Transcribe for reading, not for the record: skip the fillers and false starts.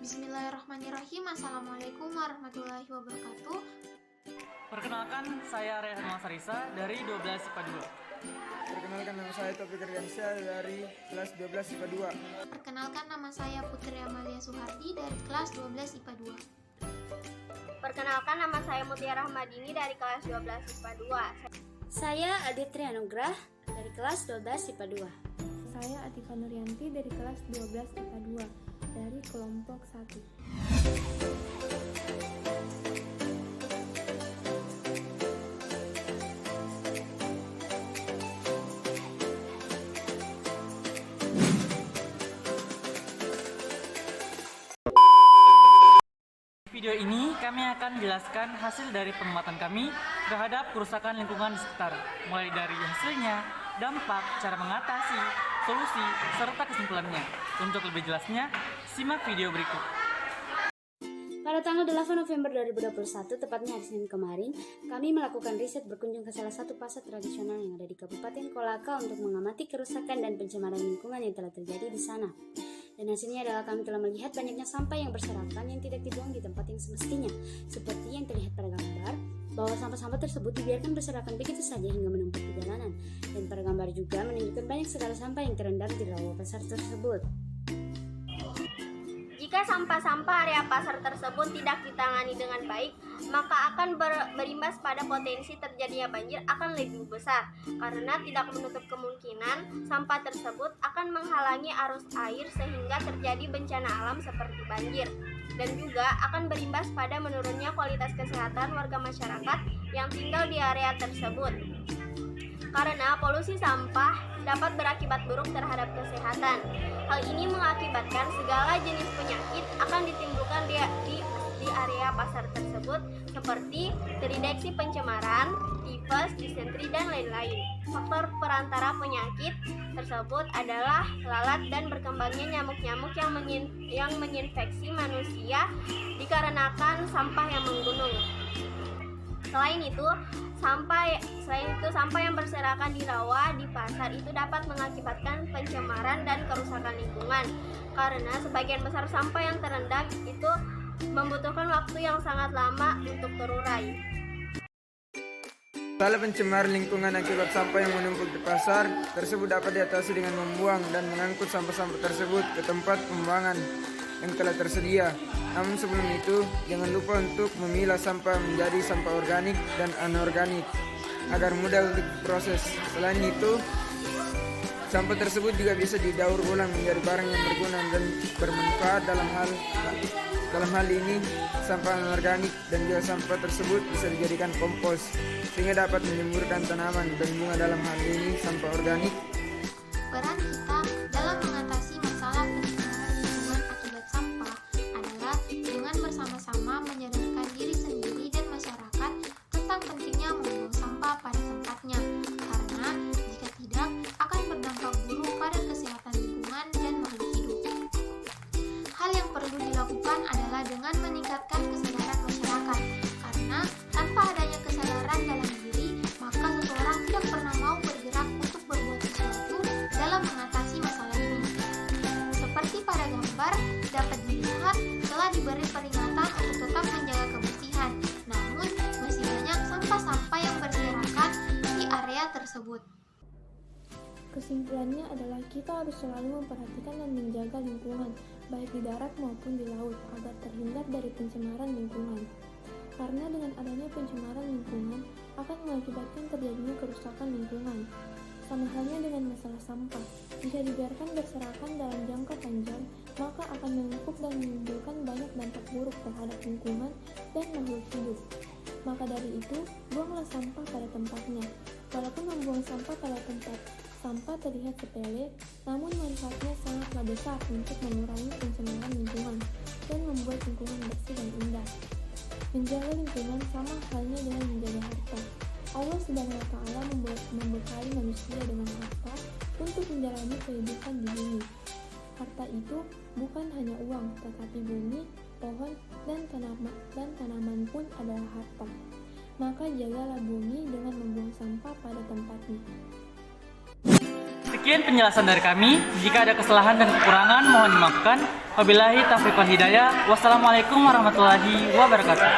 Bismillahirrahmanirrahim. Assalamualaikum warahmatullahi wabarakatuh. Perkenalkan, saya Rehan Masarisa dari 12 IPA 2. Perkenalkan, nama saya Taufik Ardiansyah dari kelas 12 IPA 2. Perkenalkan, nama saya Putri Amalia Suhardi dari kelas 12 IPA 2. Perkenalkan, nama saya Mutiara Ahmadini dari kelas 12 IPA 2. Saya Aditri Anugrah dari kelas 12 IPA 2. Saya Atika Nuryanti dari kelas 12 IPA 2 dari kelompok 1. Video ini kami akan jelaskan hasil dari pengamatan kami terhadap kerusakan lingkungan di sekitar, mulai dari hasilnya, dampak, cara mengatasi, solusi, serta kesimpulannya. Untuk lebih jelasnya, simak video berikut. Pada tanggal 8 November 2021, tepatnya hari Senin kemarin, kami melakukan riset berkunjung ke salah satu pasar tradisional yang ada di Kabupaten Kolaka untuk mengamati kerusakan dan pencemaran lingkungan yang telah terjadi di sana. Dan hasilnya adalah kami telah melihat banyaknya sampah yang berserakan yang tidak dibuang di tempat yang semestinya, seperti yang terlihat pada gambar, bahwa sampah-sampah tersebut dibiarkan berserakan begitu saja hingga menumpuk di jalanan. Dan pada gambar juga menunjukkan banyak sekali sampah yang terendam di rawa pasar tersebut. Jika sampah-sampah area pasar tersebut tidak ditangani dengan baik, maka akan berimbas pada potensi terjadinya banjir akan lebih besar, karena tidak menutup kemungkinan sampah tersebut akan menghalangi arus air sehingga terjadi bencana alam seperti banjir, dan juga akan berimbas pada menurunnya kualitas kesehatan warga masyarakat yang tinggal di area tersebut. Karena polusi sampah dapat berakibat buruk terhadap kesehatan. Hal ini mengakibatkan segala jenis penyakit akan ditimbulkan di area pasar tersebut, seperti terdeteksi pencemaran, tifus, disentri, dan lain-lain. Faktor perantara penyakit tersebut adalah lalat dan berkembangnya nyamuk-nyamuk yang menginfeksi manusia dikarenakan sampah yang menggunung. Selain itu, sampah yang berserakan di rawa di pasar itu dapat mengakibatkan pencemaran dan kerusakan lingkungan, karena sebagian besar sampah yang terendam itu membutuhkan waktu yang sangat lama untuk terurai. Masalah pencemaran lingkungan akibat sampah yang menumpuk di pasar tersebut dapat diatasi dengan membuang dan mengangkut sampah-sampah tersebut ke tempat pembuangan yang telah tersedia. Namun sebelum itu, jangan lupa untuk memilah sampah menjadi sampah organik dan anorganik agar mudah untuk diproses. Selain itu, sampah tersebut juga bisa didaur ulang menjadi barang yang berguna dan bermanfaat. Dalam hal ini, sampah anorganik dan juga sampah tersebut bisa dijadikan kompos sehingga dapat menyemburkan tanaman dan bunga. Dalam hal ini, sampah organik. Peran kita dalam mengatasi masalah pencemaran lingkungan akibat sampah adalah dengan bersama-sama menyadarkan diri sendiri dan masyarakat tentang pentingnya membuang sampah pada tempatnya, karena jika tidak akan berdampak buruk pada kesehatan lingkungan dan makhluk hidup. Hal yang perlu dilakukan adalah dengan meningkatkan kesadaran masyarakat, karena tanpa adanya kesadaran dalam diri, maka seseorang tidak pernah mau bergerak untuk berbuat sesuatu dalam mengatasi masalah ini. Seperti pada gambar dapat dilihat telah diberi peringatan untuk tetap menjaga kebersihan, namun masih banyak sampah-sampah yang berserakan di area tersebut. Kesimpulannya adalah kita harus selalu memperhatikan dan menjaga lingkungan, baik di darat maupun di laut, agar terhindar dari pencemaran lingkungan. Karena dengan adanya pencemaran lingkungan akan mengakibatkan terjadinya kerusakan lingkungan. Sama halnya dengan masalah sampah, jika dibiarkan berserakan dalam jangka panjang, maka akan menumpuk dan menimbulkan banyak dampak buruk terhadap lingkungan dan makhluk hidup. Maka dari itu, buanglah sampah pada tempatnya. Walaupun membuang sampah pada tempat sampah terlihat sepele, namun manfaatnya sangatlah besar untuk mengurangi pencemaran lingkungan dan membuat lingkungan bersih dan indah. Menjaga lingkungan sama halnya dengan menjaga harta. Allah Subhanahu wa Ta'ala membekali manusia dengan harta untuk menjalani kehidupan di bumi. Harta itu bukan hanya uang, tetapi bumi, pohon, dan tanaman pun adalah harta. Maka jagalah bumi dengan membuang sampah pada tempatnya. Sekian penjelasan dari kami. Jika ada kesalahan dan kekurangan mohon dimaafkan. Wabillahi taufiq wal hidayah. Wassalamualaikum warahmatullahi wabarakatuh.